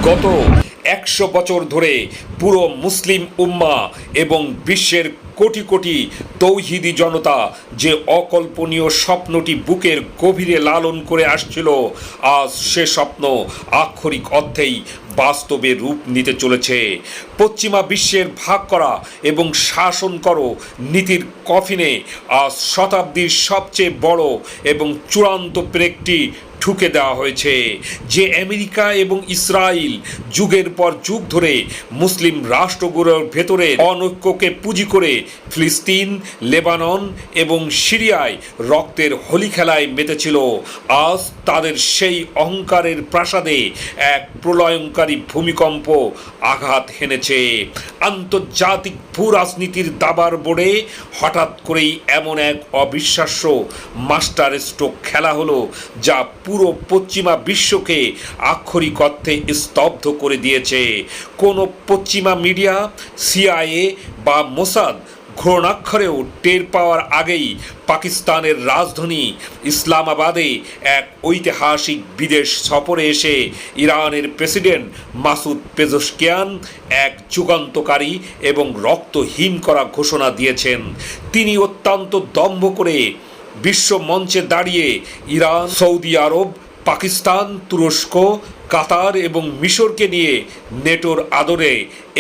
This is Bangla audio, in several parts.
গত ১০০ বছর ধরে পুরো মুসলিম উম্মাহ এবং বিশ্বের কোটি কোটি তৌহিদি জনতা যে অকল্পনীয় স্বপ্নটি বুকের গভীরে লালন করে আসছিল, আজ সে স্বপ্ন আক্ষরিক অর্থেই বাস্তবে রূপ নিতে চলেছে। পশ্চিমা বিশ্বের ভাগ করা এবং শাসন করো নীতির কফিনে আজ শতাব্দীর সবচেয়ে বড় এবং চূড়ান্ত ব্রেকটি ঠুকে দেওয়া হয়েছে। যে আমেরিকা এবং ইসরায়েল যুগের পর যুগ ধরে মুসলিম রাষ্ট্রগুলোর ভেতরে অনৈক্যকে পুঁজি করে ফিলিস্তিন, লেবানন এবং সিরিয়ায় রক্তের হোলি খেলায় মেতেছিল, আজ তাদের সেই অহংকারের প্রাসাদে এক প্রলয়ঙ্কারী ভূমিকম্প আঘাত হেনেছে। আন্তর্জাতিক ভূ রাজনীতির দাবার বোর্ডে হঠাৎ করেই এমন এক অবিশ্বাস্য মাস্টার স্ট্রোক খেলা হলো, যা পুরো পশ্চিমা বিশ্বকে আক্ষরিক অর্থে স্তব্ধ করে দিয়েছে। কোনো পশ্চিমা মিডিয়া, সিআইএ বা মোসাদ ঘূর্ণাক্ষরেও টের পাওয়ার আগেই পাকিস্তানের রাজধানী ইসলামাবাদে এক ঐতিহাসিক বিদেশ সফরে এসে ইরানের প্রেসিডেন্ট মাসুদ পেজেশকিয়ান এক যুগান্তকারী এবং রক্তহীন করা ঘোষণা দিয়েছেন। তিনি অত্যন্ত দম্ভ করে বিশ্ব মঞ্চে দাঁড়িয়ে ইরান, সৌদি আরব, পাকিস্তান, তুরস্ক, কাতার এবং মিশরকে নিয়ে নেটোর আদরে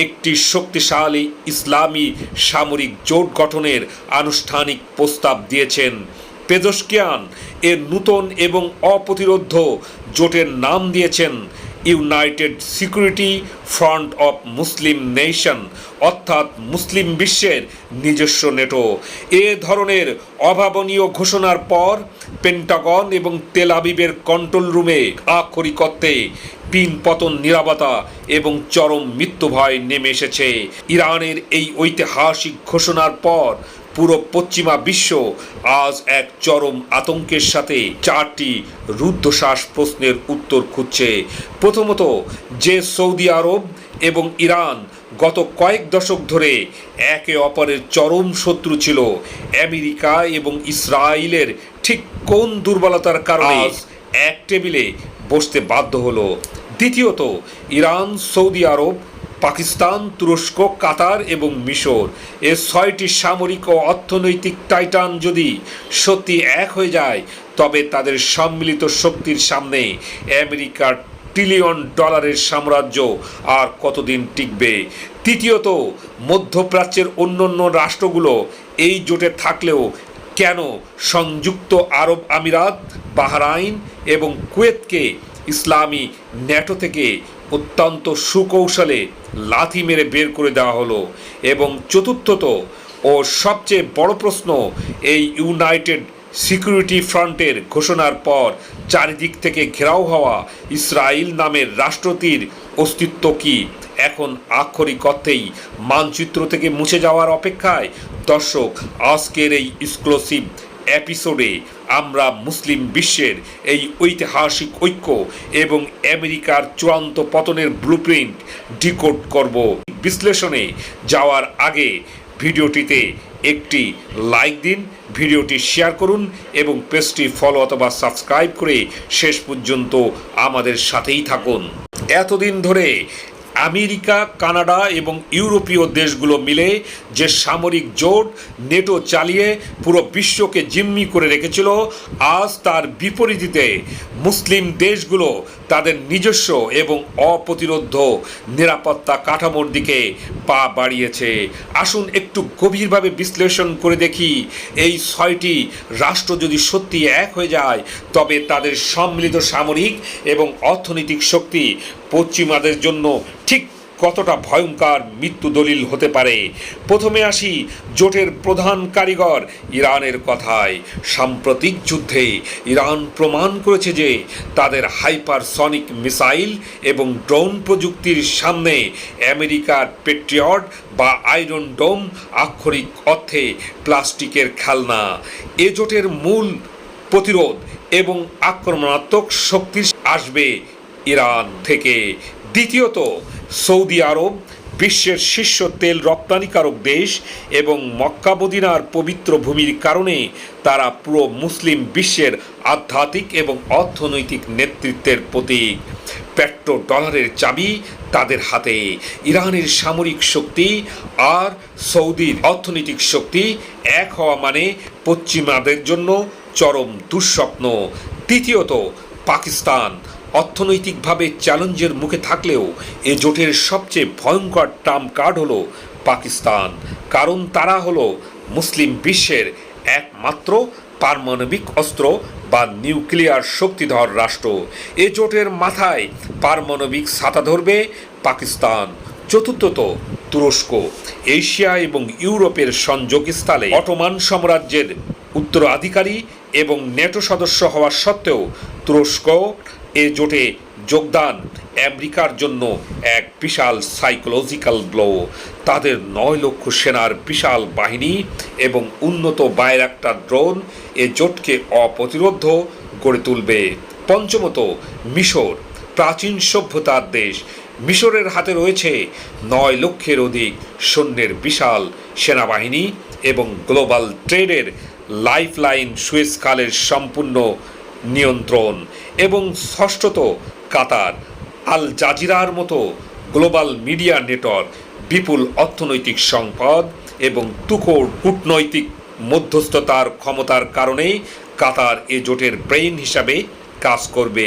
একটি শক্তিশালী ইসলামী সামরিক জোট গঠনের আনুষ্ঠানিক প্রস্তাব দিয়েছেন। পেজেশকিয়ান এর নূতন এবং অপ্রতিরোধ্য জোটের নাম দিয়েছেন United security front of Muslim nation, অর্থাৎ মুসলিম বিশ্বের নিজস্ব নেটো। এ ধরনের অভাবনীয় ঘোষণার পর পেন্টাগন এবং তেল আবিবের কন্ট্রোল রুমে আক্ষরিক অর্থে পিন পতন, নীরবতা এবং চরম মৃত্যু ভয় নেমে এসেছে। ইরানের এই ঐতিহাসিক ঘোষণার পর পুরো পশ্চিমা বিশ্ব আজ এক চরম আতঙ্কের সাথে চারটি রুদ্ধশ্বাস প্রশ্নের উত্তর খুঁজছে। প্রথমত, যে সৌদি আরব এবং ইরান গত কয়েক দশক ধরে একে অপরের চরম শত্রু ছিল, আমেরিকা এবং ইসরায়েলের ঠিক কোন দুর্বলতার কারণে এক টেবিলে বসতে বাধ্য হলো? দ্বিতীয়ত, ইরান, সৌদি আরব, পাকিস্তান, তুরস্ক, কাতার এবং মিশর এর ৬টি সামরিক ও অর্থনৈতিক টাইটান যদি সত্যি এক হয়ে যায়, তবে তাদের সম্মিলিত শক্তির সামনে আমেরিকার ট্রিলিয়ন ডলারের সাম্রাজ্য আর কতদিন টিকবে? তৃতীয়ত, মধ্যপ্রাচ্যের অন্যান্য রাষ্ট্রগুলো এই জোটে থাকলেও কেন সংযুক্ত আরব আমিরাত, বাহরাইন এবং কুয়েতকে ইসলামী ন্যাটো থেকে অত্যন্ত সুকৌশলে লাথি মেরে বের করে দেওয়া হলো? এবং চতুর্থত ও সবচেয়ে বড় প্রশ্ন, এই ইউনাইটেড সিকিউরিটি ফ্রন্টের ঘোষণার পর চারিদিক থেকে ঘেরাও হওয়া ইসরায়েল নামের রাষ্ট্রটির অস্তিত্ব কি এখন আক্ষরিক অর্থেই মানচিত্র থেকে মুছে যাওয়ার অপেক্ষায়? দর্শক, আজকের এই এক্সক্লুসিভ এপিসোডে আমরা মুসলিম বিশ্বের এই ঐতিহাসিক ঐক্য এবং আমেরিকার চূড়ান্ত পতনের ব্লুপ্রিন্ট ডিকোড করব। বিশ্লেষণে যাওয়ার আগে ভিডিওটিতে একটি লাইক দিন, ভিডিওটি শেয়ার করুন এবং পেজটি ফলো অথবা সাবস্ক্রাইব করে শেষ পর্যন্ত আমাদের সাথেই থাকুন। এতদিন ধরে আমেরিকা, কানাডা এবং ইউরোপীয় দেশগুলো মিলে যে সামরিক জোট নেটো চালিয়ে পুরো বিশ্বকে জিম্মি করে রেখেছিল, আজ তার বিপরীতে মুসলিম দেশগুলো তাদের নিজস্ব এবং অপ্রতিরোধ্য নিরাপত্তা কাঠামোর দিকে পা বাড়িয়েছে। আসুন একটু গভীরভাবে বিশ্লেষণ করে দেখি, এই ৬টি রাষ্ট্র যদি সত্যি এক হয়ে যায়, তবে তাদের সম্মিলিত সামরিক এবং অর্থনৈতিক শক্তি পশ্চিমাদের জন্য ঠিক কতটা ভয়ঙ্কর মৃত্যু দলিল হতে পারে। প্রথমে আসি জোটের প্রধান কারিগর ইরানের কথায়। সাম্প্রতিক যুদ্ধে ইরান প্রমাণ করেছে যে তাদের হাইপারসনিক মিসাইল এবং ড্রোন প্রযুক্তির সামনে আমেরিকার পেট্রিয়ট বা আয়রন ডোম আক্ষরিক অর্থে প্লাস্টিকের খেলনা। এ জোটের মূল প্রতিরোধ এবং আক্রমণাত্মক শক্তি আসবে ইরান থেকে। দ্বিতীয়ত, সৌদি আরব বিশ্বের শীর্ষ তেল রপ্তানিকারক দেশ এবং মক্কা মদিনার পবিত্র ভূমির কারণে তারা পুরো মুসলিম বিশ্বের আধ্যাত্মিক এবং অর্থনৈতিক নেতৃত্বের প্রতীক। পেট্রো ডলারের চাবি তাদের হাতে। ইরানের সামরিক শক্তি আর সৌদির অর্থনৈতিক শক্তি এক হওয়া মানে পশ্চিমাদের জন্য চরম দুঃস্বপ্ন। তৃতীয়ত, পাকিস্তান অর্থনৈতিকভাবে চ্যালেঞ্জের মুখে থাকলেও এ জোটের সবচেয়ে ভয়ঙ্কর ট্রাম্প কার্ড হলো পাকিস্তান, কারণ তারা হলো মুসলিম বিশ্বের একমাত্র পারমাণবিক অস্ত্র বা নিউক্লিয়ার শক্তিধর রাষ্ট্র। এ জোটের মাথায় পারমাণবিক ছাতা ধরবে পাকিস্তান। চতুর্থত, তুরস্ক এশিয়া এবং ইউরোপের সংযোগস্থলে অটোমান সাম্রাজ্যের উত্তরাধিকারী এবং ন্যাটো সদস্য হওয়া সত্ত্বেও তুরস্ক এ জোটে যোগদান আমেরিকার জন্য এক বিশাল সাইকোলজিক্যাল ব্লো। তাদের 9 লক্ষ সেনার বিশাল বাহিনী এবং উন্নত বাইরাক্টার ড্রোন এ জোটকে অপ্রতিরোধ্য করে তুলবে। পঞ্চমত, মিশর প্রাচীন সভ্যতার দেশ। মিশরের হাতে রয়েছে 9 লক্ষের অধিক সৈন্যের বিশাল সেনাবাহিনী এবং গ্লোবাল ট্রেডের লাইফলাইন সুয়েজ খালের সম্পূর্ণ নিয়ন্ত্রণ। এবং ষষ্ঠত, কাতার আল জাজিরার মতো গ্লোবাল মিডিয়া নেটওয়ার্ক, বিপুল অর্থনৈতিক সম্পদ এবং তুখোড় কূটনৈতিক মধ্যস্থতার ক্ষমতার কারণেই কাতার এ জোটের ব্রেইন হিসাবে কাজ করবে।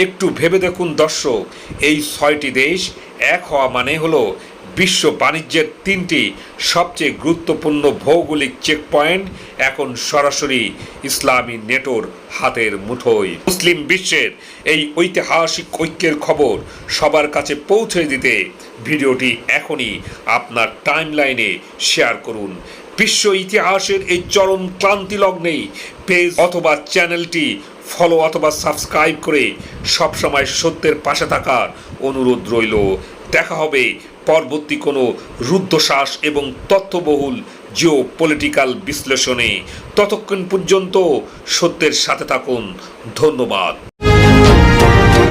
একটু ভেবে দেখুন দর্শক, এই 6টি দেশ এক হওয়া মানে হলো বিশ্ব বাণিজ্যের 3টি সবচেয়ে গুরুত্বপূর্ণ ভৌগোলিক চেকপয়েন্ট এখন সরাসরি ইসলামী নেটোর হাতের মুঠোয়। মুসলিম বিশ্বের এই ঐতিহাসিক ঐক্যের খবর সবার কাছে পৌঁছে দিতে ভিডিওটি এখনই আপনার টাইমলাইনে শেয়ার করুন। বিশ্ব ইতিহাসের এই চরম ক্লান্তি লগ্নে পেজ অথবা চ্যানেলটি ফলো অথবা সাবস্ক্রাইব করে সবসময় সত্যের পাশে থাকার অনুরোধ রইল। দেখা হবে পরবর্তী কোনো রুদ্ধশ্বাস এবং তথ্যবহুল জিও পলিটিক্যাল বিশ্লেষণে। ততক্ষণ পর্যন্ত সত্যের সাথে থাকুন। ধন্যবাদ।